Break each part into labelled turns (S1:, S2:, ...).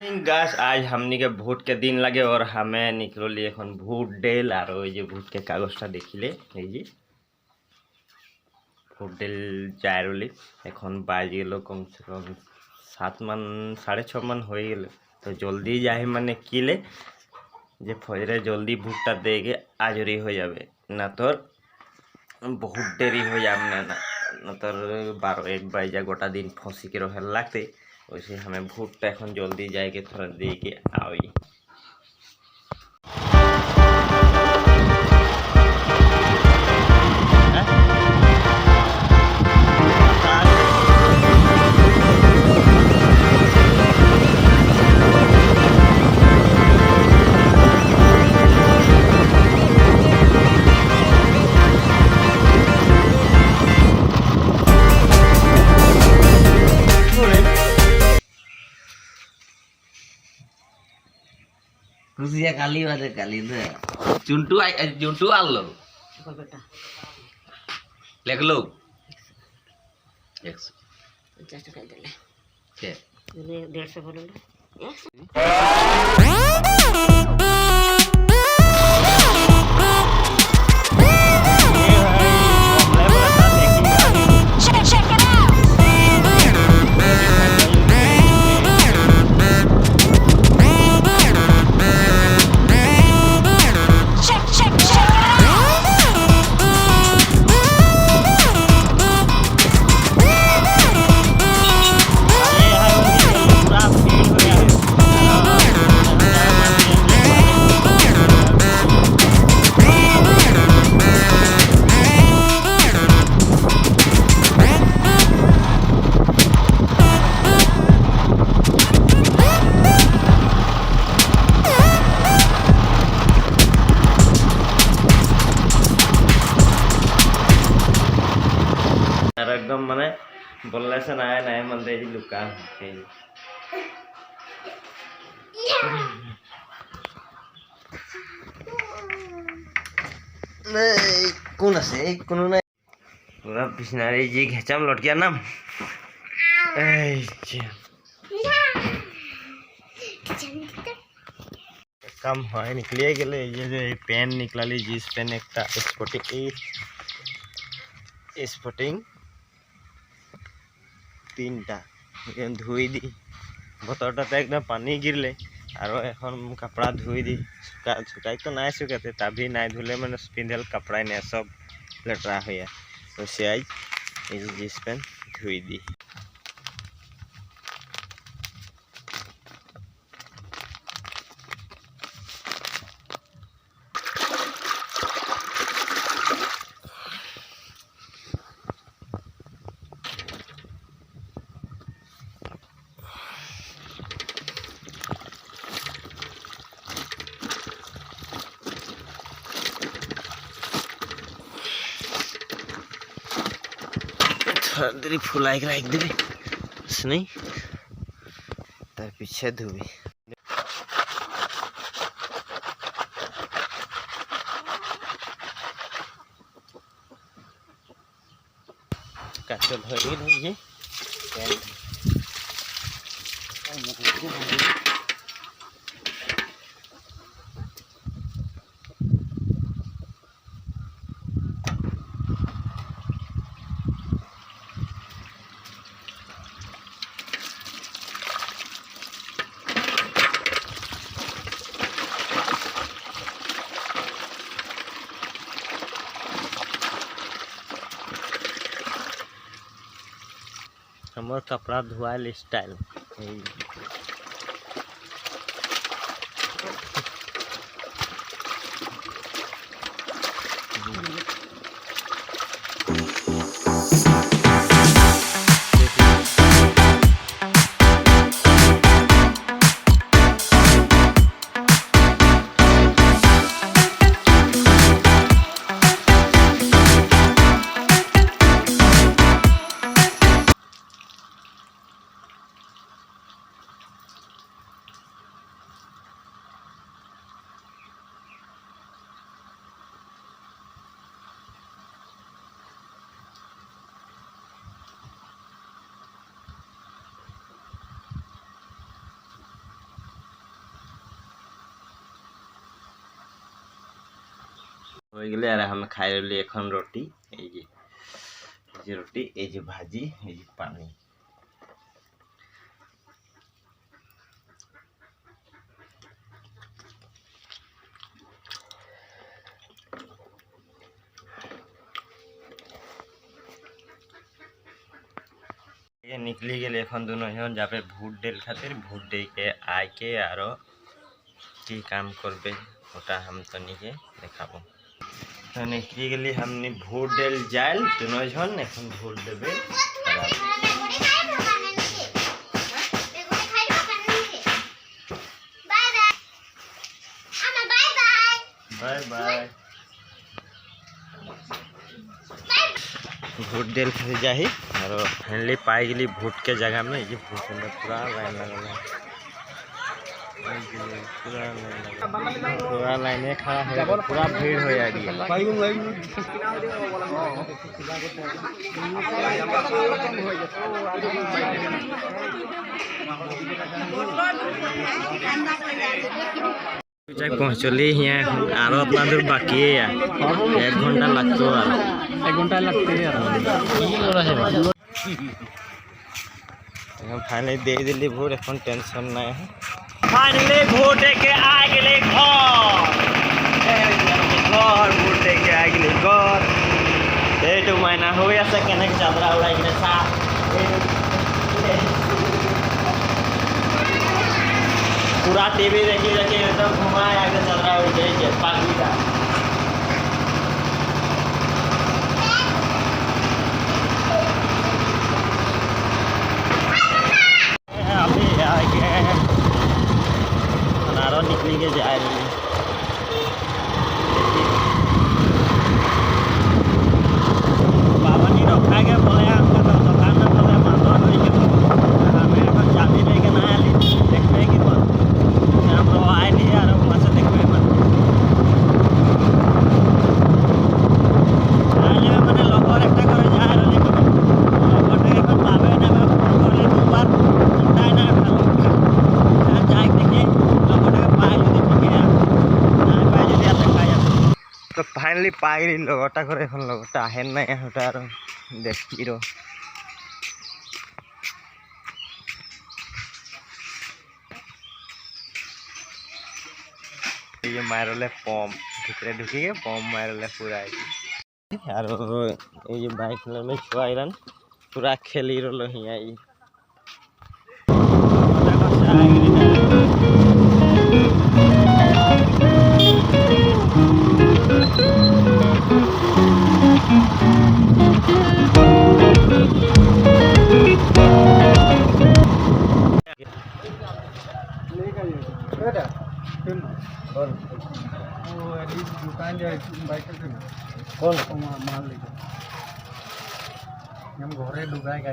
S1: गाछ आज हमनी के भोट के दिन लगे और हमें निकलली এখন ভোট ডেল আর ওই যে ভোট के কাগজটা দেখিলে এই যে ভোট ডেল যাইরলি এখন বাজে গেল কমসে কম 7 মান 6.5 মান হয়ে গেল তো জলদি যাই মানে কিলে যে ফজরে জলদি ভোটটা দেগে আজরি হয়ে যাবে না তোর বহুত দেরি হয়ে যাবে না তোর 12-1 বাজে গোটা দিন ফসি के रहे लगते वैसे हमें भोट এখন जल्दी जाएगी थोड़ा दे के आई
S2: खुशिया काली बात है काली दे चुंटू आल लो लेख लो 150
S3: টাকা দিলে
S2: के
S3: 150 বললো
S1: एकदम माने बोलने से नया मन दे लुका
S2: कौन আছে কোনো নাই
S1: पूरा बिस्नारी जी घेचाम लटकिया नाम कम है निकलिए गले ये जो पेन निकलाली जींस पेन एक स्पोर्टिंग 3টা ধুই দি বতরটাতে একদম পানি গিরলে আর এখন কাপড়া ধুই দি শুকাই তো নাই শুকাতে তবে নাই ধুলে মানে পিন্ধেল কাপড়াই না সব লেটরা হইয়া তো সেই এই জিন্স প্যান্ট ধুই দি देरी फुलाई रख देवी नहीं तार पीछे धोबी काचल धरी हमार कपड़ा धुआल स्टाइल হয়ে গেলে আর আমি খাই রইলি এখন রুটি এই যে রুটি এই যে ভাজি এই যে পানি निकली गए এখন দুজন যাবে ভুট ডেল খাतिर ভুট ডেকে আইকে আরো কি কাম করবে ওটা हम তো নিজে দেখাবো তো নিকলি গেলি हमनी ভুট ডেল যাইল দুজন এখন ভুট দেবে बाय बाय भोट डेल खाते जाही और फाइनली पाई गली भोट के जगह में ये भोट में पूरा लाइन लगल है पूरा लाइन में खड़ा है पूरा भीड़ हो जाएगी पहुँचली यहाँ आरो अपना दूर बाकी है यार 1 घंटा लगता है 1 घंटा लगते है फाइनली दे दिली भोट এখন टेंशन नहीं है फाइनली भोट के आ गए घर भोट के आ गए घर तो महीना हो गया से कने चादरा उड़ाई के साथ पूरा टीवी देखी देखी एकदम घुमाए आगे चल रहा है जाइए पार्टी का अभी आगे अनारो निकली के जा रही है बाबा जी रखा के बोले हमका तो दुकान में बोले मानो नहीं के हमें अपन जाती लेके ना आली देखने की बात हम तो आए नहीं यार वहाँ से देखने में आले में मैंने लोगों एक करे जा रहे लेकिन लोगों ने एक पावे ना मैं बोले 2 बार उठाए ना उठा जाए देखिए लोगों ने पाए যদি ঠিক है না পাए যদি আর দেখা যায় তো ফাইনালি পাইলি লগটা করে এখন লগটা আহেন না ওটা আর দেখি রো ये मारले पम्प भितरे ढुकी के पम्प मारले पूरा और ये बाइक में छुआइरन पूरा खेली रलो हिया ई
S3: दुकान जाए बाइक
S1: कौन
S3: माल लेके हम घरे दुकान का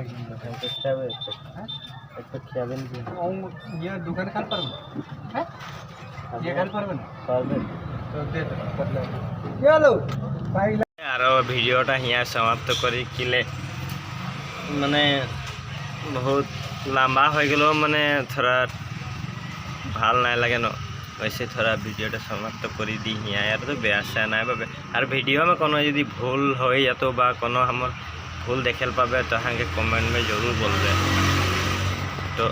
S3: ये दुकान खाल पर ये खाल पर तो दे चलो बाइक
S1: আর ভিডিওটা হিয়া সমাপ্ত করি কিলে মানে বহুত লম্বা হয়ে গেল মানে থোড়া ভাল নাই লাগে ন वैसे थोड़ा वीडियो समाप्त कर दी हिया यार तो बेआशा ना पाबे और वीडियो में कोनो यदि भूल हो या तो बा कोनो हमर भूल देखेल पाबे तो हाँ कमेंट में जरूर बोलबे तो